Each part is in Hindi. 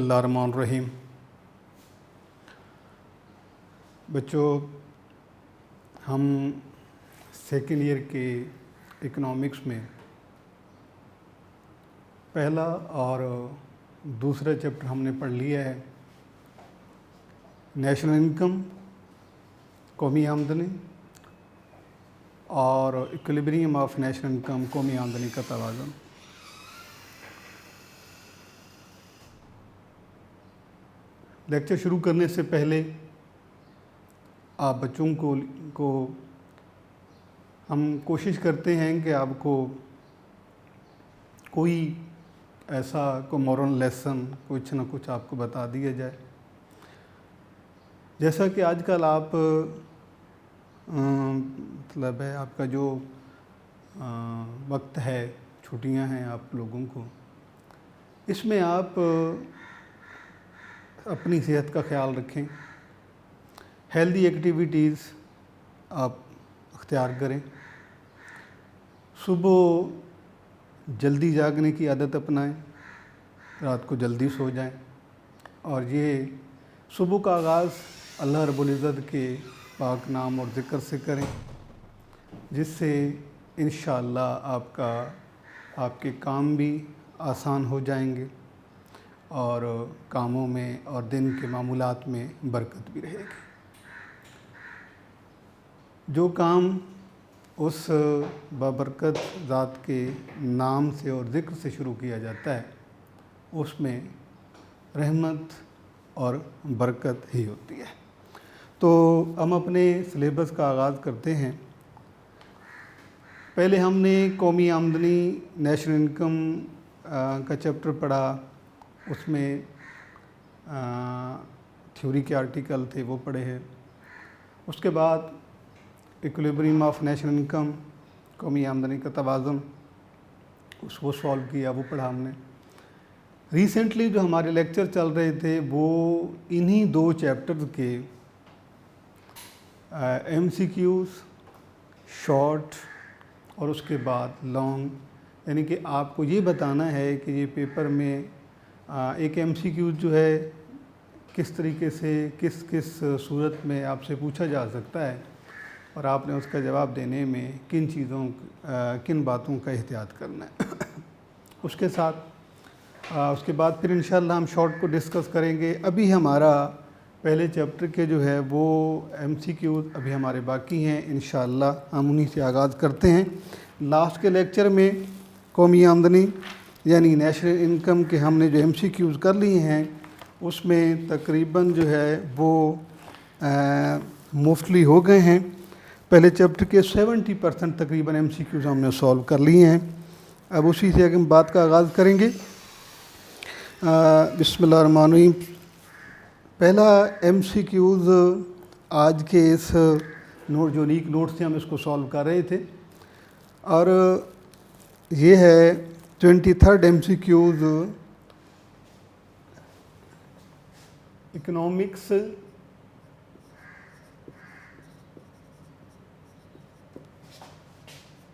बिस्मिल्लाहिर्रहमानिर्रहीम। बच्चों, हम सेकेंड ईयर के इकोनॉमिक्स में पहला और दूसरा चैप्टर हमने पढ़ लिया है। नेशनल इनकम, कौमी आमदनी और इक्विलिब्रियम ऑफ नेशनल इनकम, कौमी आमदनी का तवाज़ुन। लेक्चर शुरू करने से पहले आप बच्चों को हम कोशिश करते हैं कि आपको कोई ऐसा मोरल लेसन कुछ ना कुछ आपको बता दिया जाए। जैसा कि आजकल आप मतलब है आपका जो वक्त है, छुट्टियां हैं आप लोगों को, इसमें आप अपनी सेहत का ख्याल रखें। हेल्दी एक्टिविटीज़ आप अख्तियार करें। सुबह जल्दी जागने की आदत अपनाएं, रात को जल्दी सो जाएं और ये सुबह का आगाज़ अल्लाह रब्बुल इज़्ज़त के पाक नाम और ज़िक्र से करें, जिससे इंशाअल्लाह आपके काम भी आसान हो जाएंगे और कामों में और दिन के मामूलात में बरकत भी रहेगी। जो काम उस बाबरकत ज़ात के नाम से और ज़िक्र से शुरू किया जाता है, उसमें रहमत और बरकत ही होती है। तो हम अपने सिलेबस का आगाज़ करते हैं। पहले हमने कौमी आमदनी, नेशनल इनकम का चैप्टर पढ़ा। उसमें थ्योरी के आर्टिकल थे, वो पढ़े हैं। उसके बाद इक्विलिब्रियम ऑफ नेशनल इनकम, कौमी आमदनी का तवाज़ुन, उसको सॉल्व किया, वो पढ़ा हमने। रिसेंटली जो हमारे लेक्चर चल रहे थे वो इन्हीं दो चैप्टर्स के MCQs, शॉर्ट और उसके बाद लॉन्ग, यानी कि आपको ये बताना है कि ये पेपर में एक MCQ जो है किस तरीके से किस किस सूरत में आपसे पूछा जा सकता है और आपने उसका जवाब देने में किन चीज़ों किन बातों का एहतियात करना है। उसके साथ उसके बाद फिर इंशाअल्लाह हम शॉर्ट को डिस्कस करेंगे। अभी हमारा पहले चैप्टर के जो है वो MCQ अभी हमारे बाकी हैं। इंशाअल्लाह हम उन्हीं से आगाज़ करते हैं। लास्ट के लेक्चर में कौमी आमदनी यानी नेशनल इनकम के हमने जो MCQs कर लिए हैं, उसमें तकरीबन जो है वो मोस्टली हो गए हैं। पहले चैप्टर के 70% तकरीबन MCQs हमने सॉल्व कर लिए हैं। अब उसी से हम बात का आगाज़ करेंगे। बिस्मिल्लाहिर्रहमानिर्रहीम। पहला MCQs आज के इस जो लीक नोट से हम इसको सॉल्व कर रहे थे और ये है 23rd MCQs इकोनॉमिक्स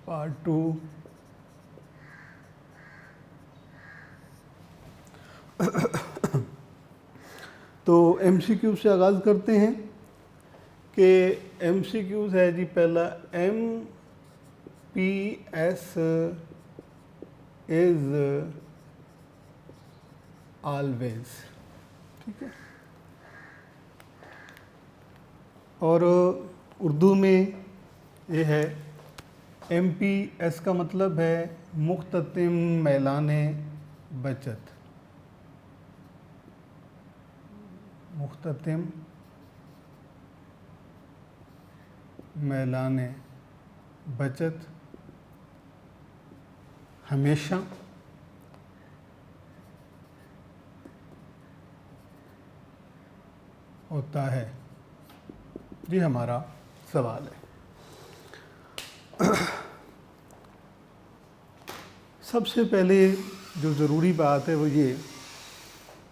पार्ट 2। तो MCQ से आगाज़ करते हैं कि MCQs है जी। पहला MPS इज़ ऑलवेज, ठीक है। और उर्दू में ये है MPS का मतलब है मुख्ततिम मैलाने बचत, मुख्ततिम मैलाने बचत हमेशा होता है। ये हमारा सवाल है। सबसे पहले जो ज़रूरी बात है वो ये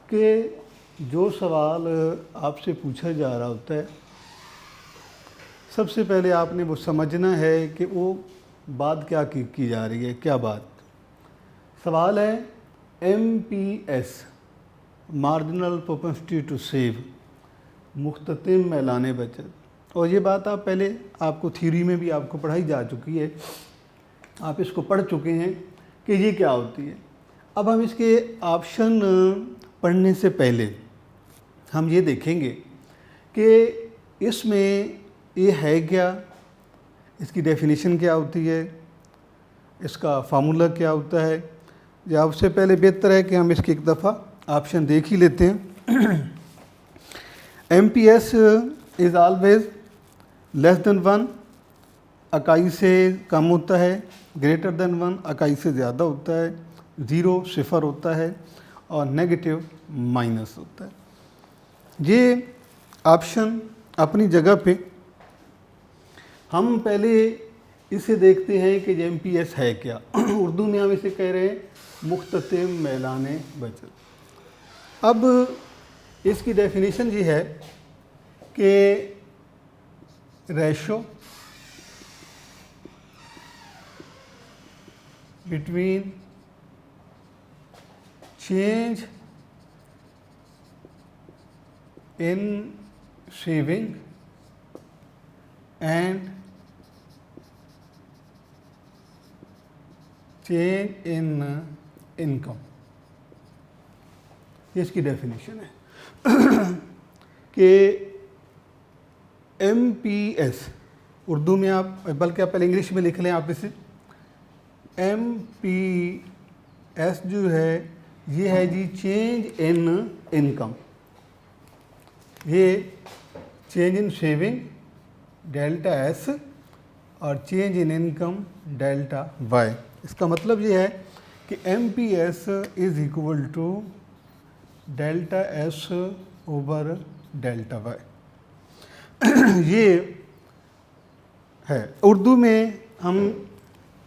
कि जो सवाल आपसे पूछा जा रहा होता है, सबसे पहले आपने वो समझना है कि वो बात क्या की जा रही है। क्या बात? सवाल है MPS marginal propensity to save, मुख्ततिम मैलान बचत। और ये बात आप पहले आपको थ्योरी में भी आपको पढ़ाई जा चुकी है, आप इसको पढ़ चुके हैं कि ये क्या होती है। अब हम इसके ऑप्शन पढ़ने से पहले हम ये देखेंगे कि इसमें ये है क्या, इसकी डेफिनेशन क्या होती है, इसका फार्मूला क्या होता है। या उससे पहले बेहतर है कि हम इसकी एक दफ़ा ऑप्शन देख ही लेते हैं। MPS is always less than 1, इकाई से कम होता है, ग्रेटर देन 1 इकाई से ज़्यादा होता है, 0 सिफर होता है और नेगेटिव माइनस होता है। ये ऑप्शन अपनी जगह पे। हम पहले इसे देखते हैं कि MPS है क्या। उर्दू में हम इसे कह रहे हैं मुख्ततिम मैलान बचत। अब इसकी डेफिनेशन ये है कि ratio between change in saving and change in income, ये इसकी डेफिनेशन है। कि MPS उर्दू में आप, बल्कि आप पहले इंग्लिश में लिख लें आप इसे, MPS जो है ये है जी चेंज इन इनकम। ये change in saving delta S और change in income delta Y। इसका मतलब ये है कि MPS is equal to delta S over delta Y। ये है। उर्दू में हम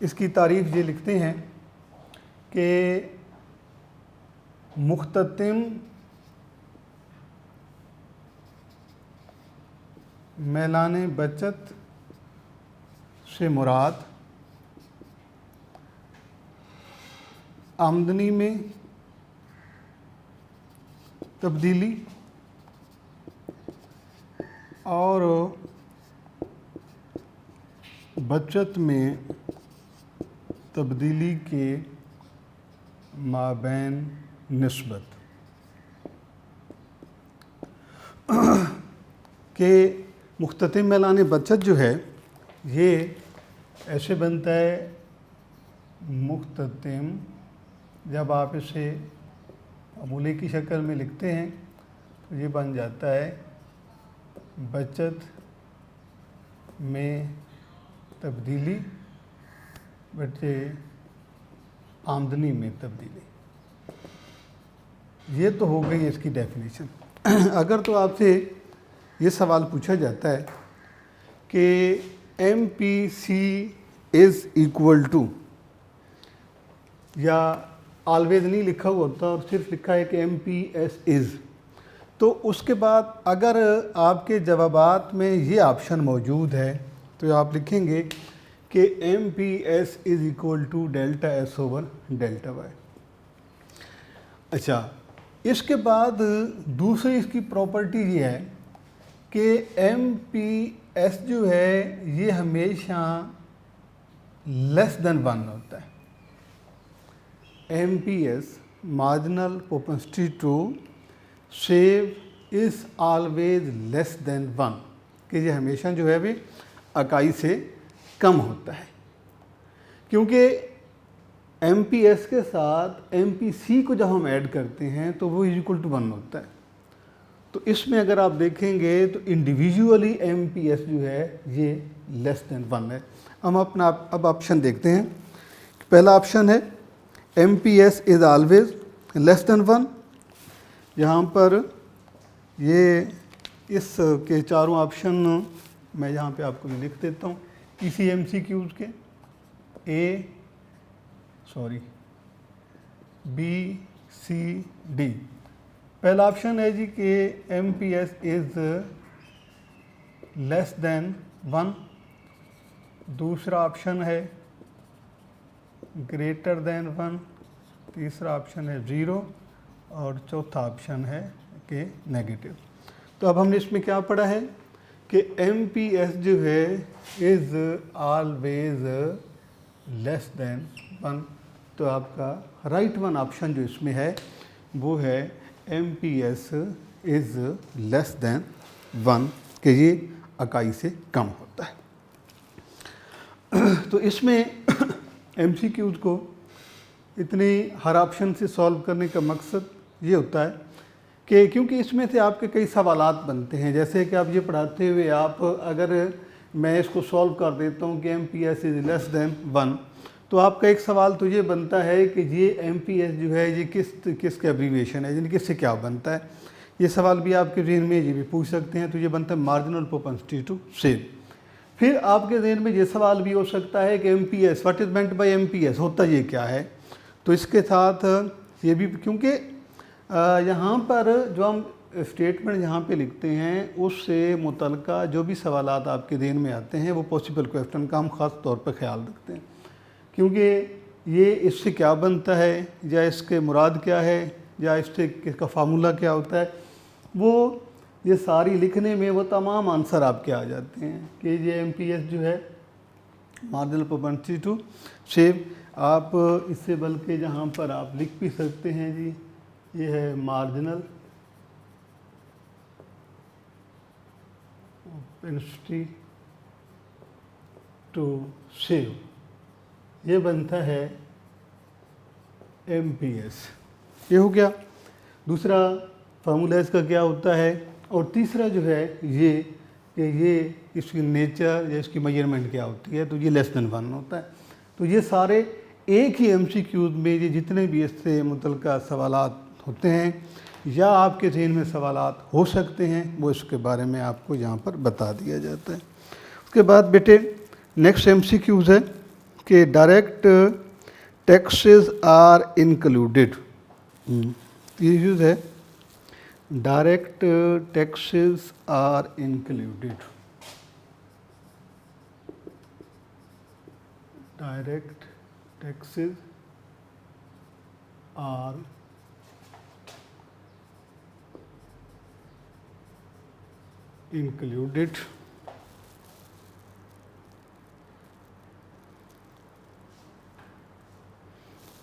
इसकी तारीफ़ ये लिखते हैं कि मुख्ततिम मैलान बचत से मुराद आमदनी में तब्दीली और बचत में तब्दीली के माबैन निस्बत के मुख्ततिम मैलान बचत जो है ये ऐसे बनता है मुख्ततिम, जब आप इसे फॉर्मूले की शक्ल में लिखते हैं तो ये बन जाता है बचत में तब्दीली बटे आमदनी में तब्दीली। ये तो हो गई इसकी डेफिनेशन। अगर तो आपसे ये सवाल पूछा जाता है कि MPC इज़ इक्वल टू, या ऑलवेज नहीं लिखा हुआ होता और सिर्फ लिखा है कि MPS इज़, तो उसके बाद अगर आपके जवाबात में ये ऑप्शन मौजूद है तो आप लिखेंगे कि MPS is equal to delta S over delta Y। अच्छा, इसके बाद दूसरी इसकी प्रॉपर्टी ये है कि MPS जो है ये हमेशा लेस देन 1 होता है। MPS marginal propensity to save is always less than 1, कि ये हमेशा जो है भी इकाई से कम होता है। क्योंकि MPS के साथ MPC को जब हम ऐड करते हैं तो वो इक्वल टू 1 होता है। तो इसमें अगर आप देखेंगे तो इंडिविजुअली MPS जो है ये लेस देन 1 है। हम अपना अब ऑप्शन देखते हैं। पहला ऑप्शन है MPS is always less than 1। यहाँ पर ये इस के चारों ऑप्शन मैं यहाँ पे आपको लिख देता हूँ इसी MCQs के B C D। पहला ऑप्शन है जी कि MPS इज़ लेस देन 1। दूसरा ऑप्शन है ग्रेटर देन 1। तीसरा ऑप्शन है 0 और चौथा ऑप्शन है कि नेगेटिव। तो अब हमने इसमें क्या पढ़ा है कि MPS जो है इज़ ऑलवेज लेस देन 1। तो आपका राइट वन ऑप्शन जो इसमें है वो है MPS इज़ लेस देन 1, कि ये इकाई से कम होता है। तो इसमें MCQs को इतनी हर ऑप्शन से सॉल्व करने का मकसद ये होता है कि क्योंकि इसमें से आपके कई सवालात बनते हैं। जैसे कि आप ये पढ़ाते हुए आप अगर मैं इसको सॉल्व कर देता हूँ कि MPS इज़ लेस देन 1, तो आपका एक सवाल तो ये बनता है कि ये MPS जो है ये किसका एब्रीविएशन है, यानी किससे क्या बनता है। ये सवाल भी आपके जहन में ये भी पूछ सकते हैं। तो ये बनता है मार्जिनल प्रोपेंसिटी टू सेव। फिर आपके जहन में ये सवाल भी हो सकता है कि MPS, what is meant by MPS, होता ये क्या है। तो इसके साथ ये भी, क्योंकि यहाँ पर जो हम स्टेटमेंट यहाँ पे लिखते हैं उससे मुतल्लिका जो भी सवालात आपके जहन में आते हैं वो पॉसिबल क्वेश्चन का हम ख़ास तौर पर ख्याल रखते हैं, क्योंकि ये इससे क्या बनता है या इसके मुराद क्या है या इससे इसका फार्मूला क्या होता है, वो ये सारी लिखने में वो तमाम आंसर आपके आ जाते हैं कि ये MPS जो है मार्जिनल प्रोपेंसिटी टू सेव। आप इससे बल्कि जहाँ पर आप लिख भी सकते हैं जी, ये है मार्जिनल प्रोपेंसिटी टू सेव, ये बनता है MPS। ये हो गया। दूसरा फार्मूला इसका क्या होता है, और तीसरा जो है ये कि ये इसकी नेचर या इसकी मेजरमेंट क्या होती है, तो ये लेस देन 1 होता है। तो ये सारे एक ही MCQs में ये जितने भी इससे मुतल्लिका सवालात होते हैं या आपके जहन में सवालात हो सकते हैं वो इसके बारे में आपको यहाँ पर बता दिया जाता है। उसके बाद बेटे नेक्स्ट MCQs है कि डायरेक्ट टैक्सेस आर इंक्लूडेड। ये यूज़ है direct taxes are included. Direct taxes are included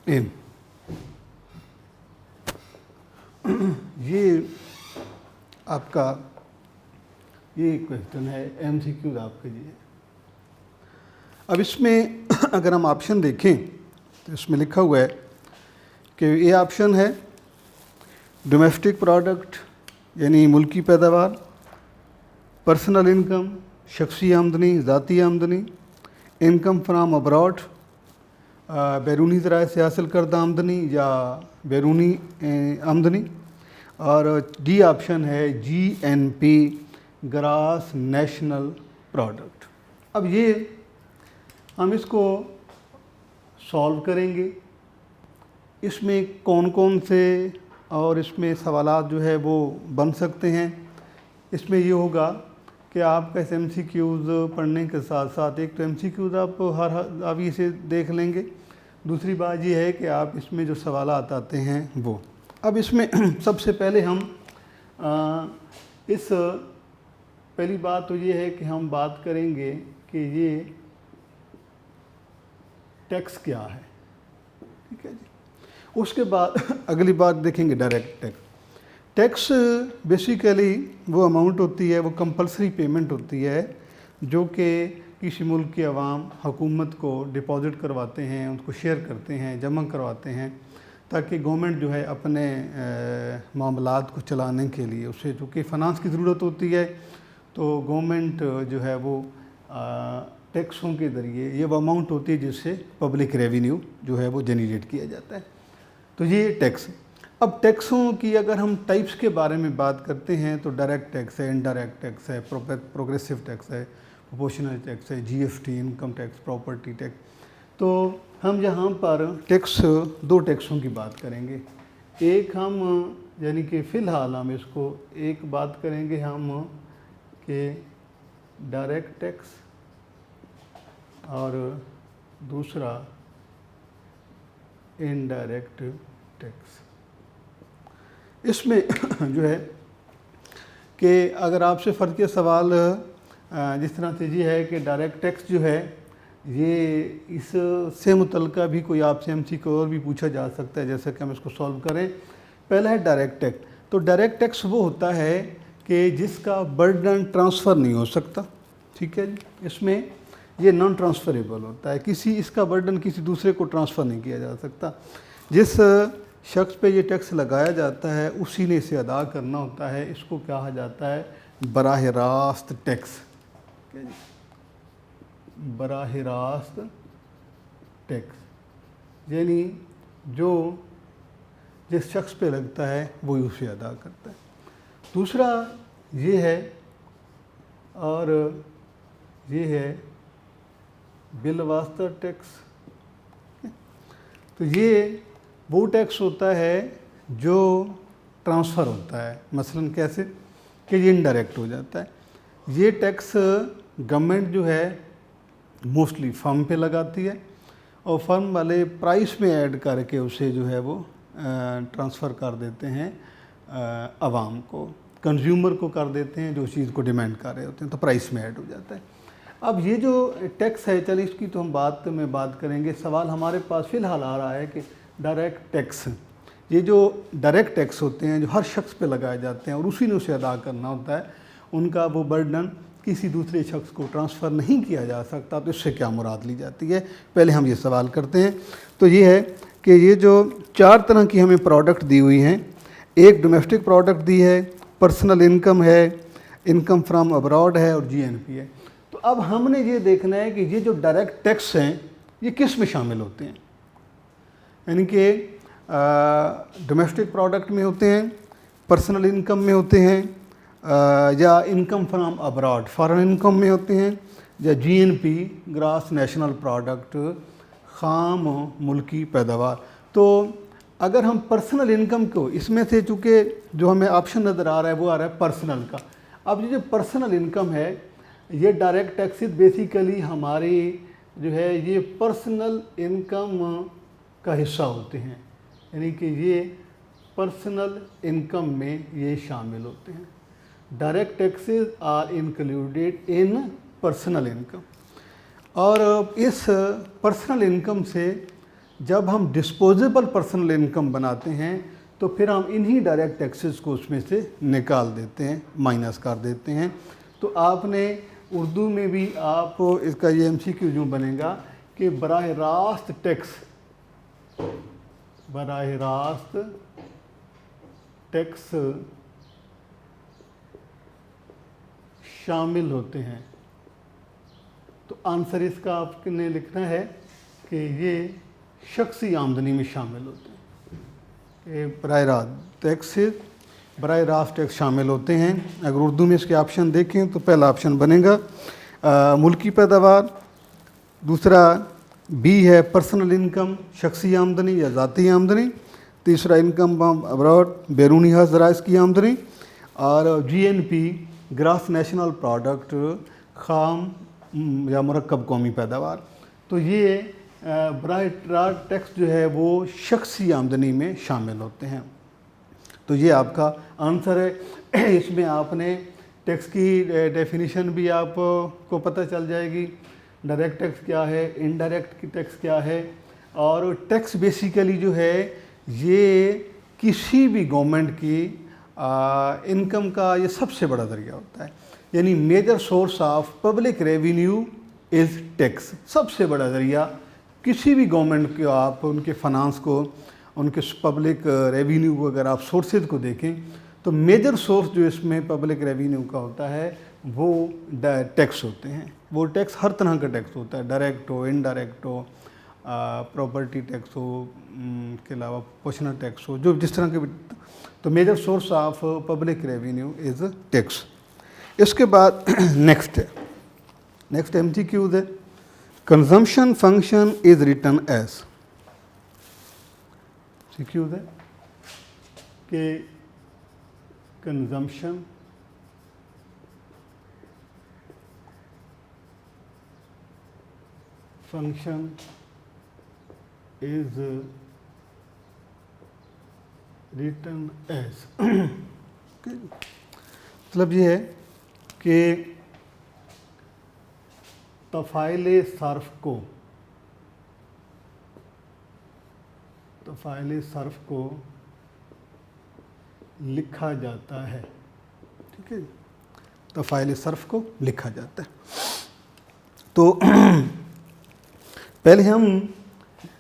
in। ये आपका ये क्वेश्चन है MCQ आपके लिए। अब इसमें अगर हम ऑप्शन देखें तो इसमें लिखा हुआ है कि ये ऑप्शन है डोमेस्टिक प्रोडक्ट यानी मुल्की पैदावार, पर्सनल इनकम शख्सी आमदनी ज़ाती आमदनी, इनकम फ्राम अब्रॉड बैरूनी ज़राए से हासिल करदा आमदनी या बैरूनी आमदनी, और डी ऑप्शन है GNP ग्रास नेशनल प्रोडक्ट। अब ये हम इसको सॉल्व करेंगे, इसमें कौन कौन से और इसमें सवालात जो है वो बन सकते हैं। इसमें ये होगा कि आप कैसे MCQs पढ़ने के साथ साथ एक तो MCQs आप हर अभी से देख लेंगे, दूसरी बात ये है कि आप इसमें जो सवालात आते हैं वो। अब इसमें सबसे पहले हम इस पहली बात तो ये है कि हम बात करेंगे कि ये टैक्स क्या है, ठीक है जी। उसके बाद अगली बात देखेंगे डायरेक्ट टैक्स। टैक्स बेसिकली वो अमाउंट होती है, वो कंपलसरी पेमेंट होती है जो कि किसी मुल्क की आवाम हुकूमत को डिपॉज़िट करवाते हैं, उसको शेयर करते हैं, जमा करवाते हैं, ताकि गवर्नमेंट जो है अपने मामलात को चलाने के लिए उसे चूँकि फ़ाइनेंस की ज़रूरत होती है, तो गवर्नमेंट जो है वो टैक्सों के ज़रिए ये वो अमाउंट होती है जिससे पब्लिक रेवेन्यू जो है वो जनरेट किया जाता है। तो ये टैक्स। अब टैक्सों की अगर हम टाइप्स के बारे में बात करते हैं तो डायरेक्ट टैक्स है, इनडायरेक्ट टैक्स है, प्रोग्रेसिव टैक्स है, प्रोपोर्शनल टैक्स है, GST income tax, property tax. तो हम यहाँ पर टैक्स दो टैक्सों की बात करेंगे। एक हम यानी कि फ़िलहाल हम इसको एक बात करेंगे हम कि डायरेक्ट टैक्स और दूसरा इनडायरेक्ट टैक्स। इसमें जो है कि अगर आपसे फ़र्ज़ सवाल जिस तरह से ये है कि डायरेक्ट टैक्स जो है ये इससे मुतल्लिक़ भी कोई आपसे एमसीक्यू और भी पूछा जा सकता है, जैसे कि हम इसको सॉल्व करें। पहला है डायरेक्ट टैक्स। तो डायरेक्ट टैक्स वो होता है कि जिसका बर्डन ट्रांसफ़र नहीं हो सकता, ठीक है जी। इसमें ये नॉन ट्रांसफरेबल होता है, इसका बर्डन किसी दूसरे को ट्रांसफ़र नहीं किया जा सकता। जिस शख्स पे ये टैक्स लगाया जाता है उसी ने इसे अदा करना होता है। इसको कहा जाता है बराह रास्त टैक्स, बराह रास्त टैक्स, यानी जो जिस शख्स पे लगता है वही उसे अदा करता है। दूसरा ये है, और ये है बिलवास्ता टैक्स। तो ये वो टैक्स होता है जो ट्रांसफ़र होता है, मसलन कैसे कि ये इनडायरेक्ट हो जाता है। ये टैक्स गवर्नमेंट जो है मोस्टली फर्म पे लगाती है और फर्म वाले प्राइस में ऐड करके उसे जो है वो ट्रांसफ़र कर देते हैं आवाम को, कंज्यूमर को कर देते हैं जो चीज़ को डिमांड कर रहे होते हैं, तो प्राइस में ऐड हो जाता है। अब ये जो टैक्स है, चलिए इसकी तो हम बात करेंगे। सवाल हमारे पास फ़िलहाल आ रहा है कि डायरेक्ट टैक्स, ये जो डायरेक्ट टैक्स होते हैं जो हर शख्स पे लगाए जाते हैं और उसी ने उसे अदा करना होता है, उनका वो बर्डन किसी दूसरे शख्स को ट्रांसफ़र नहीं किया जा सकता। तो इससे क्या मुराद ली जाती है, पहले हम ये सवाल करते हैं। तो ये है कि ये जो 4 तरह की हमें प्रोडक्ट दी हुई हैं, एक डोमेस्टिक प्रोडक्ट दी है, पर्सनल इनकम है, इनकम फ्रॉम अब्रॉड है और जीएनपी है। तो अब हमने ये देखना है कि ये जो डायरेक्ट टैक्स हैं ये किस में शामिल होते हैं, यानी कि डोमेस्टिक प्रोडक्ट में होते हैं, पर्सनल इनकम में होते हैं, या income from abroad foreign income में होते हैं, या जीएनपी ग्रॉस नेशनल प्रोडक्ट खाम मुल्की पैदावार। तो अगर हम पर्सनल इनकम को इसमें से, चूँकि जो हमें ऑप्शन नज़र आ रहा है वो आ रहा है पर्सनल का। अब ये जो पर्सनल इनकम है ये डायरेक्ट टैक्सेस बेसिकली हमारी जो है ये पर्सनल इनकम का हिस्सा होते हैं, यानी कि ये पर्सनल इनकम में ये शामिल होते हैं। Direct taxes are included in personal income. और इस पर्सनल इनकम से जब हम डिस्पोजेबल पर्सनल इनकम बनाते हैं तो फिर हम इन्हीं डायरेक्ट टैक्सेस को उसमें से निकाल देते हैं, माइनस कर देते हैं। तो आपने उर्दू में भी आप इसका ये एमसीक्यू यूँ बनेगा कि बराह रास्त टैक्स, बराह रास्त टैक्स शामिल होते हैं। तो आंसर इसका आपने लिखना है कि ये शख्सी आमदनी में शामिल होते हैं, कि बराह रास्त टैक्सेस, बराह रास्त टैक्स शामिल होते हैं। अगर उर्दू में इसके ऑप्शन देखें तो पहला ऑप्शन बनेगा मुल्की पैदावार, दूसरा बी है पर्सनल इनकम शख्सी आमदनी या ज़ाती आमदनी, तीसरा इनकम फ्रॉम अब्रॉड बैरूनी ज़राइज़ की आमदनी, और जीएनपी ग्रॉस नेशनल प्रोडक्ट खाम या मुरक्कब कौमी पैदावार। तो ये बराह रास्त टैक्स जो है वो शख्सी आमदनी में शामिल होते हैं। तो ये आपका आंसर है। इसमें आपने टैक्स की डेफिनेशन भी आपको पता चल जाएगी, डायरेक्ट टैक्स क्या है, इनडायरेक्ट टैक्स क्या है। और टैक्स बेसिकली जो है ये किसी भी गवर्नमेंट की इनकम का ये सबसे बड़ा ज़रिया होता है, यानी major source of public revenue is tax. सबसे बड़ा ज़रिया किसी भी गवर्नमेंट के आप उनके फाइनेंस को, उनके पब्लिक रेवेन्यू को अगर आप सोर्सेज को देखें तो मेजर सोर्स जो इसमें पब्लिक रेवेन्यू का होता है वो टैक्स होते हैं। वो टैक्स हर तरह का टैक्स होता है, डायरेक्ट हो, इनडायरेक्ट हो, प्रॉपर्टी टैक्स हो, के अलावा पर्सनल टैक्स हो, जो जिस तरह के भी। तो major source of public revenue is tax. इसके बाद नेक्स्ट एमसीक्यूज है, consumption function is written as. CQs है कि consumption function is return as मतलब ये है कि तफ़ाइल सर्फ को लिखा जाता है, ठीक है, तफ़ाइल सर्फ को लिखा जाता है। तो पहले हम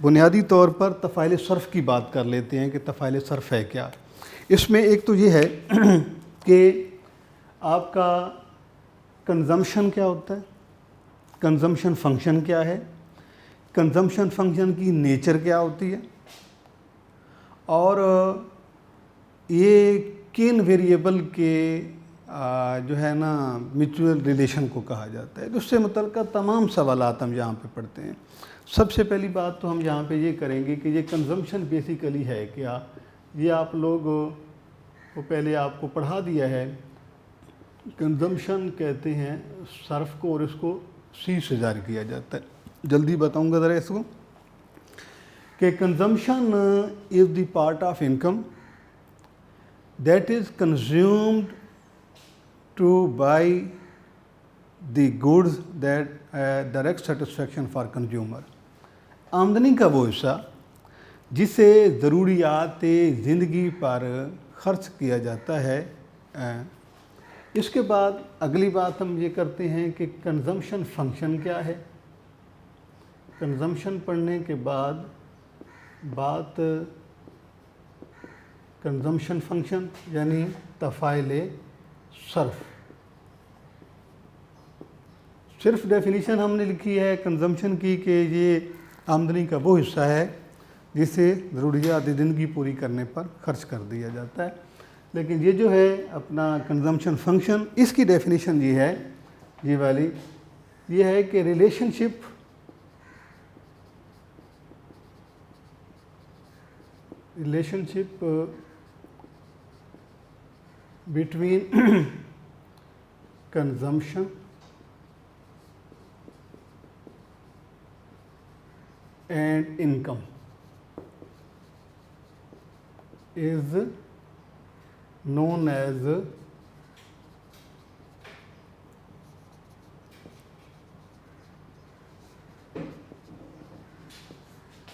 बुनियादी तौर पर तफ़ाइल सर्फ की बात कर लेते हैं कि तफ़ाइल सर्फ है क्या। इसमें एक तो ये है कि आपका कंजम्पशन क्या होता है, कंजम्पशन फंक्शन क्या है, कंजम्पशन फंक्शन की नेचर क्या होती है, और ये किन वेरिएबल के जो है ना म्यूचुअल रिलेशन को कहा जाता है। तो उससे मुतल्लिक़ तमाम सवालात हम यहाँ पे पढ़ते हैं। सबसे पहली बात तो हम यहाँ पे ये करेंगे कि ये कंजम्पशन बेसिकली है क्या। ये आप लोग को पहले आपको पढ़ा दिया है। कंजम्पशन कहते हैं सर्फ को, और इसको सी से जारी किया जाता है। जल्दी बताऊँगा ज़रा इसको कि consumption is the part of income that is consumed to buy the goods that direct satisfaction for consumer। आमदनी का वो हिस्सा जिसे ज़रूरियात ज़िंदगी पर ख़र्च किया जाता है। इसके बाद अगली बात हम ये करते हैं कि कंजम्पशन फंक्शन क्या है। कंजम्पशन पढ़ने के बाद बात कंजम्पशन फंक्शन यानी तफ़ाइल सर्फ। सिर्फ डेफिनीशन हमने लिखी है कंजम्पशन की कि ये आमदनी का वो हिस्सा है जिसे ज़रूरियात ज़िंदगी पूरी करने पर ख़र्च कर दिया जाता है। लेकिन ये जो है अपना कंजम्पशन फंक्शन, इसकी डेफिनीशन ये है, ये वाली ये है कि relationship between consumption and income is known as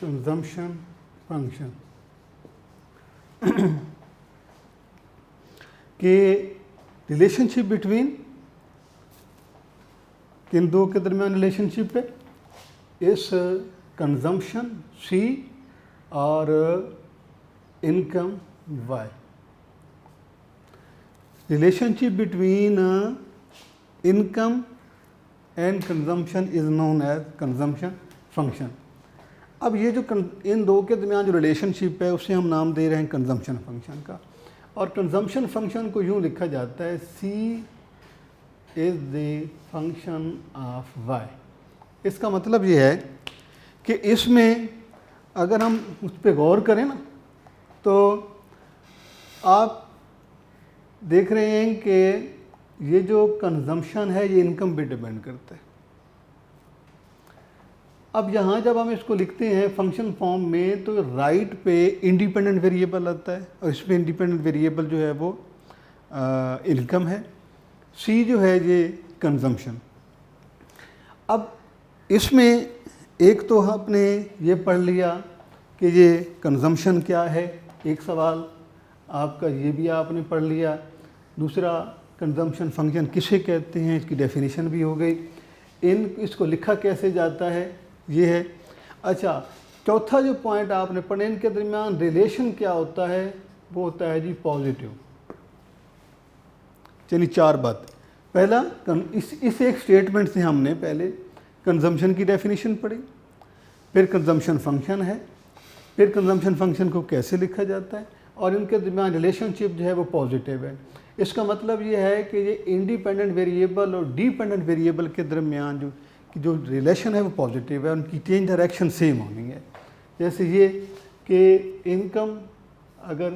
consumption function। कि रिलेशनशिप बिटवीन किन दो के दरमियान रिलेशनशिप है, इस कंजम्पशन सी और income Y. Relationship between income and consumption is known as consumption function. अब ये जो इन दो के दरमियान जो रिलेशनशिप है उसे हम नाम दे रहे हैं कंजम्पशन फंक्शन का। और कंजम्पशन फंक्शन को यूँ लिखा जाता है C is the function of Y. इसका मतलब ये है कि इसमें अगर हम उस पर गौर करें ना तो आप देख रहे हैं कि ये जो कंजम्पशन है ये इनकम पे डिपेंड करता है। अब यहाँ जब हम इसको लिखते हैं फंक्शन फॉर्म में तो राइट पे इंडिपेंडेंट वेरिएबल आता है और इस पे इंडिपेंडेंट वेरिएबल जो है वो इनकम है, सी जो है ये कंजम्पशन। अब इसमें एक तो आपने ये पढ़ लिया कि ये कंजम्पशन क्या है, एक सवाल आपका ये भी आपने पढ़ लिया। दूसरा कंजम्पशन फंक्शन किसे कहते हैं इसकी डेफिनेशन भी हो गई। इसको लिखा कैसे जाता है ये है। अच्छा, चौथा जो पॉइंट आपने पढ़े इनके दरमियान रिलेशन क्या होता है, वो होता है जी पॉजिटिव। चलिए चार बात। पहला इस एक स्टेटमेंट से हमने पहले कंजम्पशन की डेफिनेशन पढ़ी, फिर कंजम्पशन फंक्शन है, फिर कंजम्पशन फंक्शन को कैसे लिखा जाता है, और इनके दरमियान रिलेशनशिप जो है वो पॉजिटिव है। इसका मतलब ये है कि ये इंडिपेंडेंट वेरिएबल और डिपेंडेंट वेरिएबल के दरमियान जो रिलेशन है वो पॉजिटिव है, उनकी चेंज डायरेक्शन सेम होनी है। जैसे ये कि इनकम अगर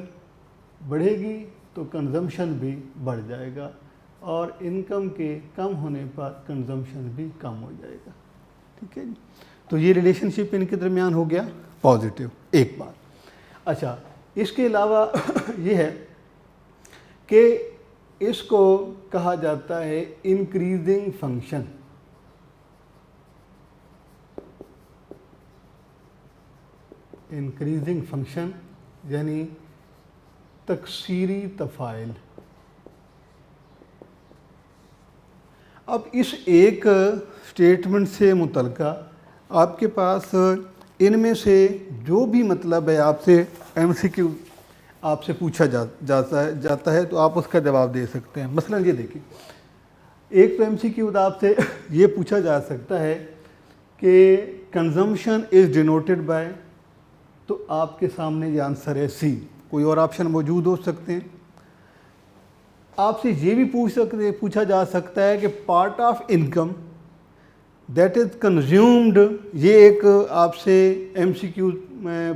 बढ़ेगी तो कंजम्पशन भी बढ़ जाएगा और इनकम के कम होने पर कंजम्पशन भी कम हो जाएगा। ठीक है जी, तो ये रिलेशनशिप इनके दरमियान हो गया पॉजिटिव, एक बात। अच्छा, इसके अलावा ये है कि इसको कहा जाता है इंक्रीजिंग फंक्शन। इंक्रीजिंग फंक्शन यानी तकसीरी तफ़ाइल। अब इस एक स्टेटमेंट से मुतल्लिका आपके पास इनमें से जो भी मतलब है आपसे एमसीक्यू आपसे पूछा जाता है तो आप उसका जवाब दे सकते हैं। मसलन ये देखिए, एक तो एमसीक्यू आपसे ये पूछा जा सकता है कि कंजम्पशन इज़ डिनोटेड बाय, तो आपके सामने ये आंसर है सी। कोई और ऑप्शन मौजूद हो सकते हैं। आपसे ये भी पूछा जा सकता है कि part of income that is consumed, ये एक आपसे एमसीक्यू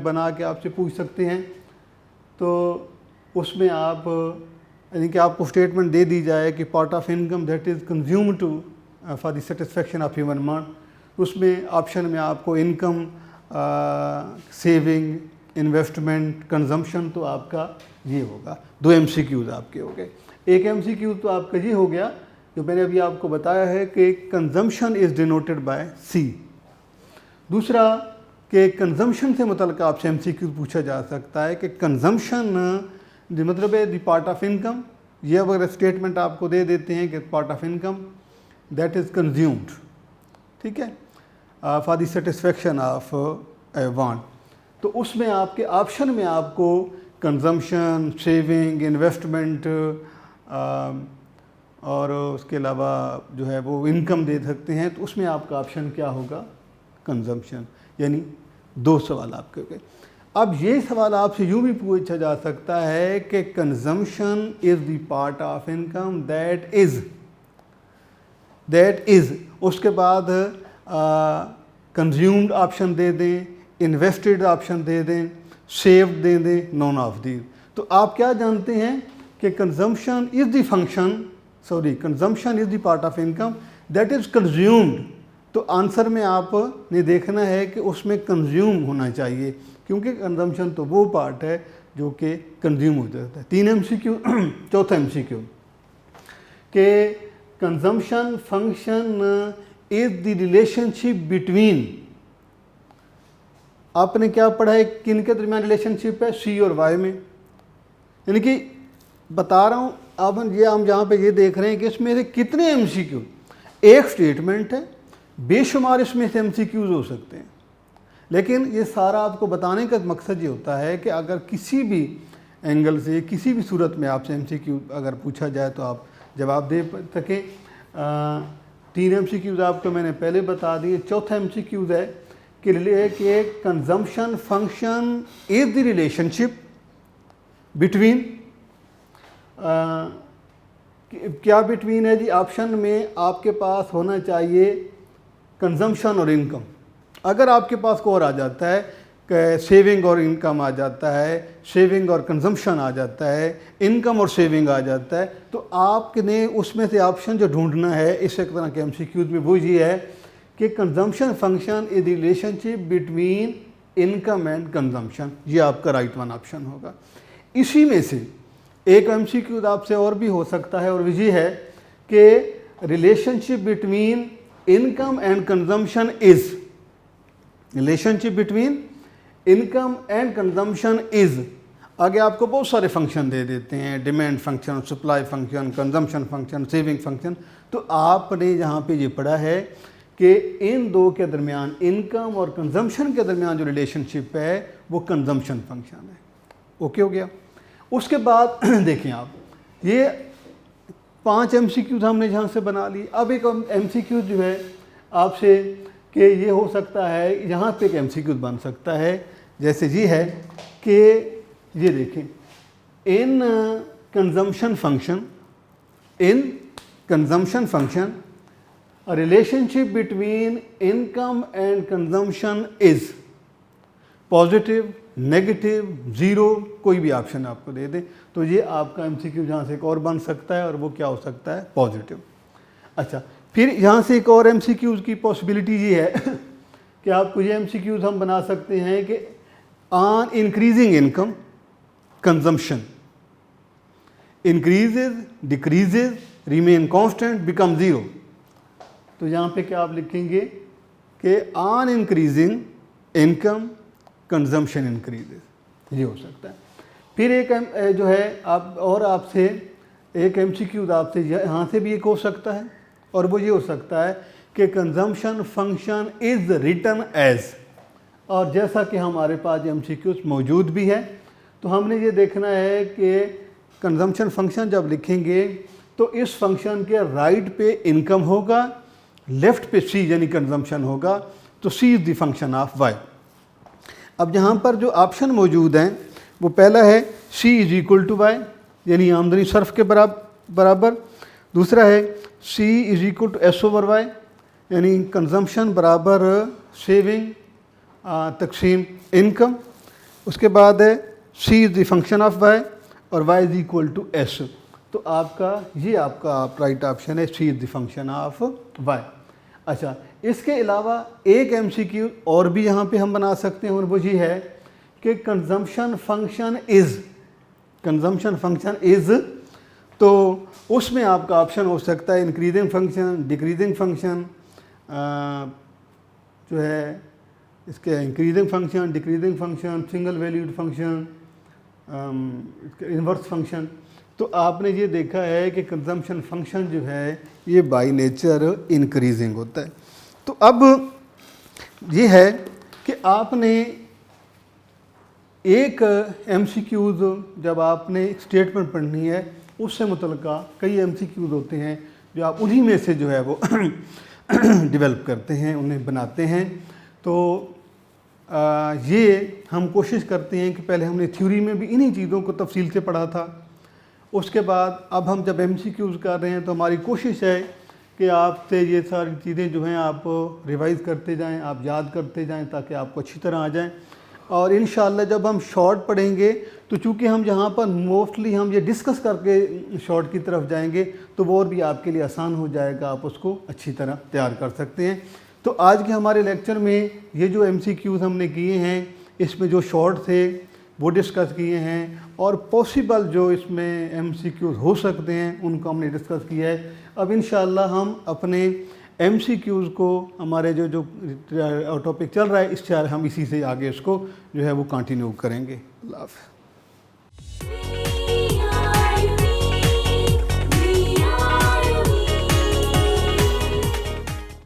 बना के आपसे पूछ सकते हैं। तो उसमें आप यानी कि आपको स्टेटमेंट दे दी जाए कि part of income that is consumed to for the satisfaction of human demand, उसमें ऑप्शन में आपको इनकम, सेविंग, इन्वेस्टमेंट, कंजम्पशन, तो आपका ये होगा। दो एमसीक्यूज आपके हो गए। एक एमसीक्यू तो आपका ये हो गया जो मैंने अभी आपको बताया है कि कंजम्पशन इज़ डिनोटेड बाय सी। दूसरा कि कंजम्पशन से मुतल्लिक आपसे एमसीक्यू पूछा जा सकता है कि कंजम्पशन मतलब है द पार्ट ऑफ इनकम, ये अगर स्टेटमेंट आपको दे देते हैं कि part of income that is consumed, ठीक है, for the satisfaction of A want, तो उसमें आपके ऑप्शन में आपको कंजम्पशन, सेविंग, इन्वेस्टमेंट और उसके अलावा जो है वो इनकम दे सकते हैं। तो उसमें आपका ऑप्शन क्या होगा? कंजम्पशन। यानी दो सवाल आपके हो गए। अब ये सवाल आपसे यूँ भी पूछा जा सकता है कि consumption is the part of income that is, उसके बाद कंज्यूम्ड ऑप्शन दे दें, इन्वेस्टेड ऑप्शन दे दें, सेव्ड दे दें, नॉन ऑफ दी। तो आप क्या जानते हैं कि consumption is the function, consumption is the part of income that is consumed. तो आंसर में आपने देखना है कि उसमें कंज्यूम होना चाहिए, क्योंकि कंजम्पशन तो वो पार्ट है जो कि कंज्यूम हो जाता है। 3 एमसीक्यू। चौथा एमसीक्यू कि consumption function is the relationship between, आपने क्या पढ़ा है, किन के दरमियान रिलेशनशिप है? सी और वाई में। यानी कि बता रहा हूँ, अब हम जहाँ पे ये देख रहे हैं कि इसमें से कितने एमसीक्यू, एक स्टेटमेंट है, बेशुमार इसमें से एमसीक्यूज हो सकते हैं। लेकिन ये सारा आपको बताने का मकसद ये होता है कि अगर किसी भी एंगल से, किसी भी सूरत में आपसे एमसीक्यू अगर पूछा जाए तो आप जवाब दे सकें। 3 एमसीक्यूज आपको मैंने पहले बता दिए। चौथा एमसीक्यूज है कि consumption function is the relationship between, क्या बिटवीन है जी? ऑप्शन में आपके पास होना चाहिए कंजम्पशन और इनकम। अगर आपके पास को और आ जाता है कि सेविंग और इनकम आ जाता है, सेविंग और कंजम्पशन आ जाता है, इनकम और सेविंग आ जाता है, तो आपने उसमें से ऑप्शन जो ढूंढना है इस एक तरह के एमसीक्यूज में वो ये है कि consumption function is relationship between income and consumption. ये आपका राइट वन ऑप्शन होगा। इसी में से एक एमसीक्यू आपसे और भी हो सकता है, और ये है कि relationship between income and consumption is, relationship between income and consumption is, आगे आपको बहुत सारे फंक्शन दे देते हैं, demand function, supply function, consumption function, saving function. तो आपने यहाँ पे ये पढ़ा है कि इन दो के दरमियान, इनकम और कंजम्पशन के दरमियान जो रिलेशनशिप है वो कंजम्पशन फंक्शन है। ओके हो गया। उसके बाद देखें आप, ये 5 एमसीक्यूज हमने यहाँ से बना ली। अब एक एमसीक्यू जो है आपसे कि ये हो सकता है, यहाँ पे एक एमसीक्यू बन सकता है, जैसे ये है कि ये देखें, in consumption function a relationship between income and consumption is positive, negative, zero, कोई भी ऑप्शन आपको दे दे। तो ये आपका एमसीक्यू जहाँ से एक और बन सकता है, और वो क्या हो सकता है? पॉजिटिव। अच्छा, फिर यहाँ से एक और एमसीक्यूज़ की पॉसिबिलिटी ये है कि आपको ये एमसीक्यूज़ हम बना सकते हैं कि on increasing income, consumption, increases, decreases, remain constant, become zero. तो यहाँ पे क्या आप लिखेंगे कि on increasing income consumption increases, ये हो सकता है। फिर एक जो है आप और आपसे एक MCQ आपसे यहाँ से भी एक हो सकता है, और वो ये हो सकता है कि consumption function is written as, और जैसा कि हमारे पास MCQs मौजूद भी है, तो हमने ये देखना है कि कंजम्पशन फंक्शन जब लिखेंगे तो इस फंक्शन के राइट पे इनकम होगा, लेफ्ट पे C यानी कंजम्पशन होगा, तो C is the function of Y। अब यहाँ पर जो ऑप्शन मौजूद हैं वो पहला है C is equal to Y यानी आमदनी सर्फ के बराबर। दूसरा है C is equal to S over Y यानी कंजम्पशन बराबर सेविंग तकसीम इनकम। उसके बाद है C is the function of Y और Y is equal to S। तो आपका राइट ऑप्शन है C is the function of Y। अच्छा, इसके अलावा एक MCQ और भी यहाँ पे हम बना सकते हैं, और वो ये है कि कंजम्पशन फंक्शन इज़, तो उसमें आपका ऑप्शन हो सकता है इंक्रीजिंग फंक्शन, डिक्रीजिंग फंक्शन, जो है इसके increasing function, decreasing function, single valued function, inverse function. तो आपने ये देखा है कि कंजम्पशन फंक्शन जो है ये बाय नेचर इंक्रीजिंग होता है। तो अब ये है कि आपने एक MCQs जब आपने स्टेटमेंट पढ़नी है उससे मुतल्लिका कई MCQs होते हैं जो आप उन्हीं में से जो है वो डेवलप करते हैं, उन्हें बनाते हैं। तो ये हम कोशिश करते हैं कि पहले हमने थ्योरी में भी इन्हीं चीज़ों को तफसील से पढ़ा था, उसके बाद अब हम जब MCQs कर रहे हैं तो हमारी कोशिश है कि आपसे ये सारी चीज़ें जो हैं आप रिवाइज़ करते जाएं, आप याद करते जाएं ताकि आपको अच्छी तरह आ जाएं। और इंशाअल्लाह जब हम शॉर्ट पढ़ेंगे तो चूँकि हम यहाँ पर मोस्टली हम ये डिस्कस करके शॉर्ट की तरफ जाएंगे तो वो और भी आपके लिए आसान हो जाएगा, आप उसको अच्छी तरह तैयार कर सकते हैं। तो आज के हमारे लेक्चर में ये जो MCQs हमने किए हैं इसमें जो शॉर्ट थे वो डिस्कस किए हैं, और पॉसिबल जो इसमें MCQs हो सकते हैं उनको हमने डिस्कस किया है। अब इंशाअल्लाह हम अपने MCQs को हमारे जो टॉपिक चल रहा है इससे हम इसी से आगे इसको जो है वो कंटिन्यू करेंगे। अल्लाह हाफ़िज़।